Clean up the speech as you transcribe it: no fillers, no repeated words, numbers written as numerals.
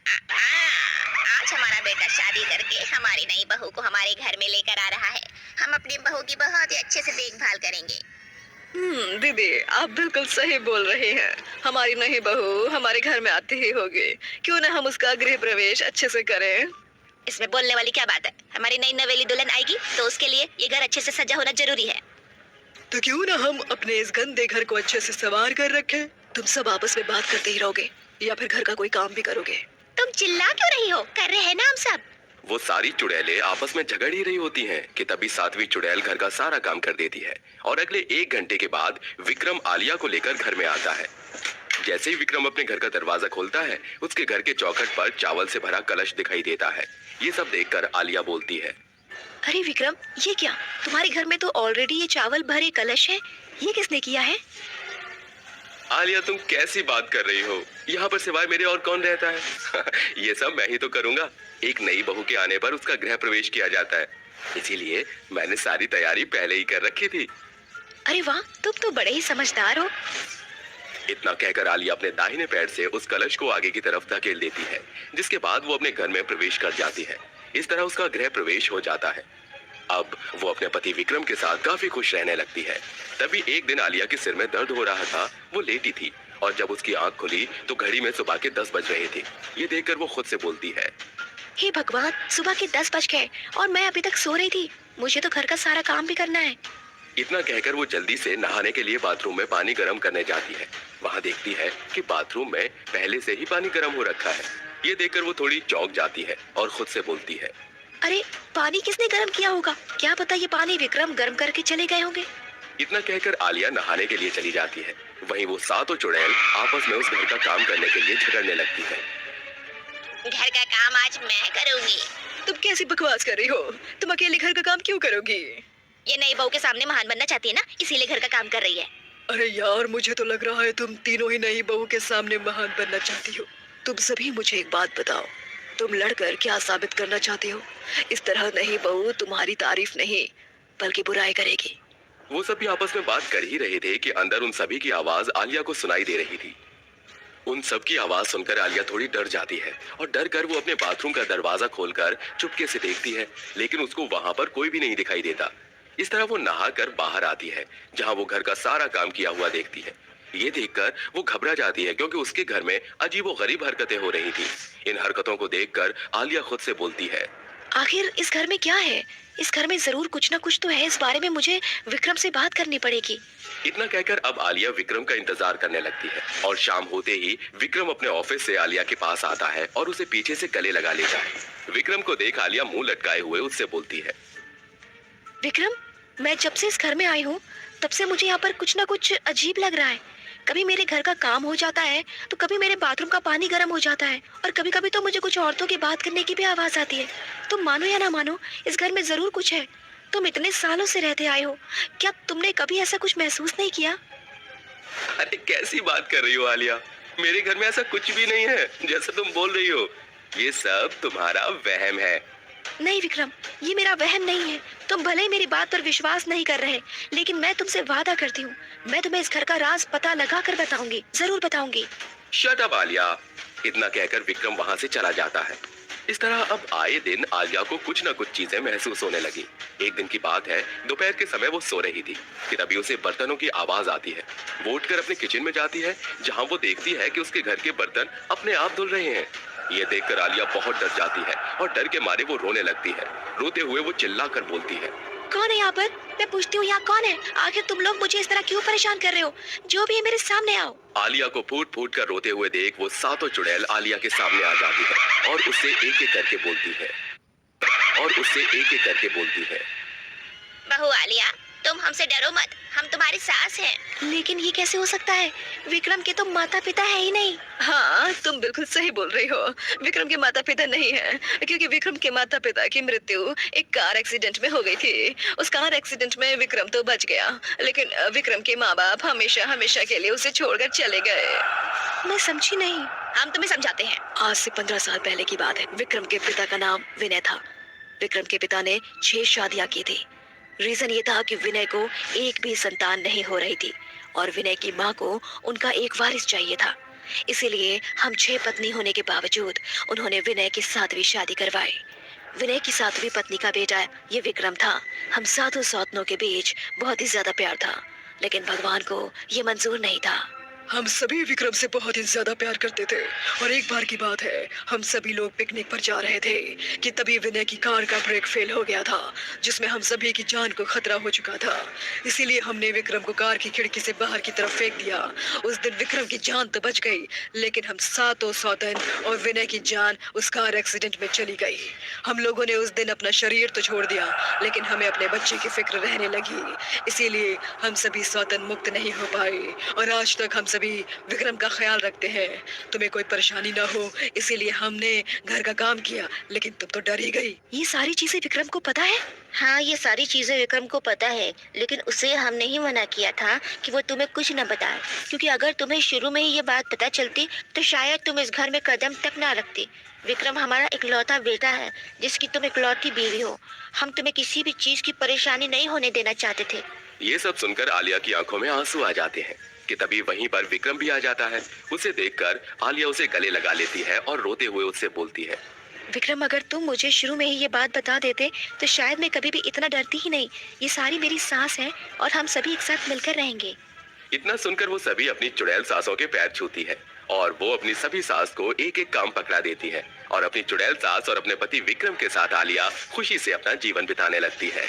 आज हमारा बेटा शादी करके हमारी नई बहू को हमारे घर में लेकर आ रहा है। हम अपनी बहू की बहुत ही अच्छे से देखभाल करेंगे। दीदी, आप बिल्कुल सही बोल रही हैं। हमारी नई बहू हमारे घर में आती ही होगी। क्यों ना हम उसका गृह प्रवेश अच्छे से करें। इसमें बोलने वाली क्या बात है? हमारी नई नवेली दुल्हन आएगी तो उसके लिए ये घर अच्छे से सजा होना जरूरी है। तो क्यों ना हम अपने इस गंदे घर को अच्छे से संवार कर रखें। तुम सब आपस में बात करते ही रहोगे या फिर घर का कोई काम भी करोगे? तुम चिल्ला क्यों रही हो? कर रहे हैं ना हम सब। वो सारी चुड़ैलें आपस में झगड़ ही रही होती हैं कि तभी सातवीं चुड़ैल घर का सारा काम कर देती है और अगले 1 घंटे के बाद विक्रम आलिया को लेकर घर में आता है। जैसे ही विक्रम अपने घर का दरवाजा खोलता है, उसके घर के चौखट पर चावल से भरा कलश दिखाई देता है। ये सब देखकर आलिया बोलती है, अरे विक्रम, ये क्या? तुम्हारे घर में तो ऑलरेडी ये चावल भरे कलश है। ये किसने किया है? आलिया तुम कैसी बात कर रही हो? यहाँ पर सिवाय मेरे और कौन रहता है? ये सब मैं ही तो करूँगा। एक नई बहू के आने पर उसका गृह प्रवेश किया जाता है, इसीलिए मैंने सारी तैयारी पहले ही कर रखी थी। अरे वाह, तुम तो बड़े ही समझदार हो। इतना कहकर आलिया अपने दाहिने पैर से उस कलश को आगे की तरफ धकेल देती है, जिसके बाद वो अपने घर में प्रवेश कर जाती है। इस तरह उसका गृह प्रवेश हो जाता है। अब वो अपने पति विक्रम के साथ काफी खुश रहने लगती है। तभी एक दिन आलिया के सिर में दर्द हो रहा था। वो लेटी थी और जब उसकी आंख खुली तो घड़ी में सुबह के 10 बज रहे थे। ये देखकर वो खुद से बोलती है, हे भगवान, सुबह के 10 बज गए और मैं अभी तक सो रही थी। मुझे तो घर का सारा काम भी करना है। इतना कहकर वो जल्दी से नहाने के लिए बाथरूम में पानी गर्म करने जाती है। वहाँ देखती है कि बाथरूम में पहले से ही पानी गर्म हो रखा है। ये देखकर वो थोड़ी चौंक जाती है और खुद से बोलती है, अरे, पानी किसने गर्म किया होगा? क्या पता ये पानी विक्रम गर्म करके चले गए होंगे। इतना कहकर आलिया नहाने के लिए चली जाती है। वहीं वो सातों चुड़ैल आपस में उस घर का काम करने के लिए झगड़ने लगती है। घर का काम आज मैं करूंगी। तुम कैसी बकवास कर रही हो? तुम अकेले घर का काम क्यों करोगी? ये नई बहू के सामने महान बनना चाहती है ना, इसीलिए घर का काम कर रही है। अरे यार, मुझे तो लग रहा है तुम तीनों ही नई बहू के सामने महान बनना चाहती हो। तुम सभी मुझे एक बात बताओ, तुम लड़कर क्या साबित करना चाहती हो? इस तरह नई बहू तुम्हारी तारीफ नहीं बल्कि बुराई करेगी। वो सभी आपस में बात कर ही रहे थे कि अंदर उन सभी की आवाज आलिया को सुनाई दे रही थी। उन सब की आवाज सुनकर आलिया थोड़ी डर जाती है और डर कर वो अपने बाथरूम का दरवाजा खोलकर चुपके से देखती है, लेकिन उसको वहां पर कोई भी नहीं दिखाई देता। इस तरह वो नहा कर बाहर आती है, जहां वो घर का सारा काम किया हुआ देखती है। ये देखकर वो घबरा जाती है क्योंकि उसके घर में अजीबोगरीब हरकतें हो रही थी। इन हरकतों को देखकर आलिया खुद से बोलती है, आखिर इस घर में क्या है? इस घर में जरूर कुछ ना कुछ तो है। इस बारे में मुझे विक्रम से बात करनी पड़ेगी। इतना कहकर अब आलिया विक्रम का इंतजार करने लगती है और शाम होते ही विक्रम अपने ऑफिस से आलिया के पास आता है और उसे पीछे से गले लगा लेता है। विक्रम को देख आलिया मुंह लटकाए हुए उससे बोलती है, विक्रम, मैं जब से इस घर में आई हूँ तब से मुझे यहाँ पर कुछ ना कुछ अजीब लग रहा है। कभी मेरे घर का काम हो जाता है तो कभी मेरे बाथरूम का पानी गर्म हो जाता है और कभी कभी तो मुझे कुछ औरतों की बात करने की भी आवाज आती है। तुम मानो या ना मानो, इस घर में जरूर कुछ है। तुम इतने सालों से रहते आए हो, क्या तुमने कभी ऐसा कुछ महसूस नहीं किया? अरे कैसी बात कर रही हो आलिया? मेरे घर में ऐसा कुछ भी नहीं है जैसा तुम बोल रही हो। ये सब तुम्हारा वहम है। नहीं विक्रम, ये मेरा वहम नहीं है। तुम भले ही मेरी बात पर विश्वास नहीं कर रहे, लेकिन मैं तुमसे वादा करती हूँ, मैं तुम्हें इस घर का राज पता लगा कर बताऊंगी, जरूर बताऊंगी। Shut up Alia. इतना कहकर विक्रम वहां से चला जाता है। इस तरह अब आए दिन आलिया को कुछ न कुछ चीजें महसूस होने लगी। एक दिन की बात है, दोपहर के समय वो सो रही थी कि तभी उसे बर्तनों की आवाज आती है। वो उठकर अपने किचन में जाती है, जहां वो देखती है कि उसके घर के बर्तन अपने आप धुल रहे हैं। ये देखकर आलिया बहुत डर जाती है और डर के मारे वो रोने लगती है। रोते हुए वो चिल्लाकर बोलती है, कौन है यहाँ पर? मैं पूछती हूँ, यहाँ कौन है? आखिर तुम लोग मुझे इस तरह क्यों परेशान कर रहे हो? जो भी है मेरे सामने आओ। आलिया को फूट फूट कर रोते हुए देख वो सातों चुड़ैल आलिया के सामने आ जाती है और उससे एक एक करके बोलती है, बहू आलिया, तुम हमसे डरो मत, हम तुम्हारी सास हैं। लेकिन ये कैसे हो सकता है? विक्रम के तो माता पिता है ही नहीं। हाँ, तुम बिल्कुल सही बोल रही हो। विक्रम के माता पिता नहीं है, क्योंकि विक्रम के माता पिता की मृत्यु एक कार एक्सीडेंट में हो गई थी। उस कार एक्सीडेंट में विक्रम तो बच गया, लेकिन विक्रम के माँ बाप हमेशा हमेशा के लिए उसे छोड़कर चले गए। मैं समझी नहीं। हम तुम्हें समझाते हैं। आज से 15 साल पहले की बात है। विक्रम के पिता का नाम विनय था। विक्रम के पिता ने 6 शादियां की थी। रीजन ये था कि विनय को एक भी संतान नहीं हो रही थी और विनय की माँ को उनका एक वारिस चाहिए था। इसीलिए हम 6 पत्नी होने के बावजूद उन्होंने विनय की 7वीं शादी करवाई। विनय की 7वीं पत्नी का बेटा ये विक्रम था। हम सातों सौतनों के बीच बहुत ही ज्यादा प्यार था, लेकिन भगवान को ये मंजूर नहीं था। हम सभी विक्रम से बहुत ही ज्यादा प्यार करते थे और एक बार की बात है, हम सभी लोग पिकनिक पर जा रहे थे कि तभी विनय की कार का ब्रेक फेल हो गया था, जिसमें हम सभी की जान को खतरा हो चुका था। इसीलिए हमने विक्रम को कार की खिड़की से बाहर की तरफ फेंक दिया। उस दिन विक्रम की जान तो बच गई, लेकिन हम सातों सौतन और विनय की जान उस कार एक्सीडेंट में चली गई। हम लोगों ने उस दिन अपना शरीर तो छोड़ दिया, लेकिन हमें अपने बच्चे की फिक्र रहने लगी। इसीलिए हम सभी सौतन मुक्त नहीं हो पाए और आज तक हम सभी विक्रम का ख्याल रखते हैं। तुम्हें कोई परेशानी ना हो, इसीलिए हमने घर का काम किया, लेकिन तुम तो डर ही गई। ये सारी चीजें विक्रम को पता है? हाँ, ये सारी चीजें विक्रम को पता है, लेकिन उसे हमने ही मना किया था कि वो तुम्हें कुछ न बताए, क्योंकि अगर तुम्हें शुरू में ही ये बात पता चलती तो शायद तुम इस घर में कदम तक ना रखती। विक्रम हमारा इकलौता बेटा है, जिसकी तुम इकलौती बीवी हो। हम तुम्हें किसी भी चीज की परेशानी नहीं होने देना चाहते थे। ये सब सुनकर आलिया की आंखों में आंसू आ जाते हैं कि तभी वहीं पर विक्रम भी आ जाता है। उसे देखकर आलिया उसे गले लगा लेती है और रोते हुए उससे बोलती है, विक्रम, अगर तुम मुझे शुरू में ही ये बात बता देते तो शायद मैं कभी भी इतना डरती ही नहीं। ये सारी मेरी सास है और हम सभी एक साथ मिलकर रहेंगे। इतना सुनकर वो सभी अपनी चुड़ैल सासों के पैर छूती है और वो अपनी सभी सास को एक एक काम पकड़ा देती है और अपनी चुड़ैल सास और अपने पति विक्रम के साथ आलिया खुशी से अपना जीवन बिताने लगती है।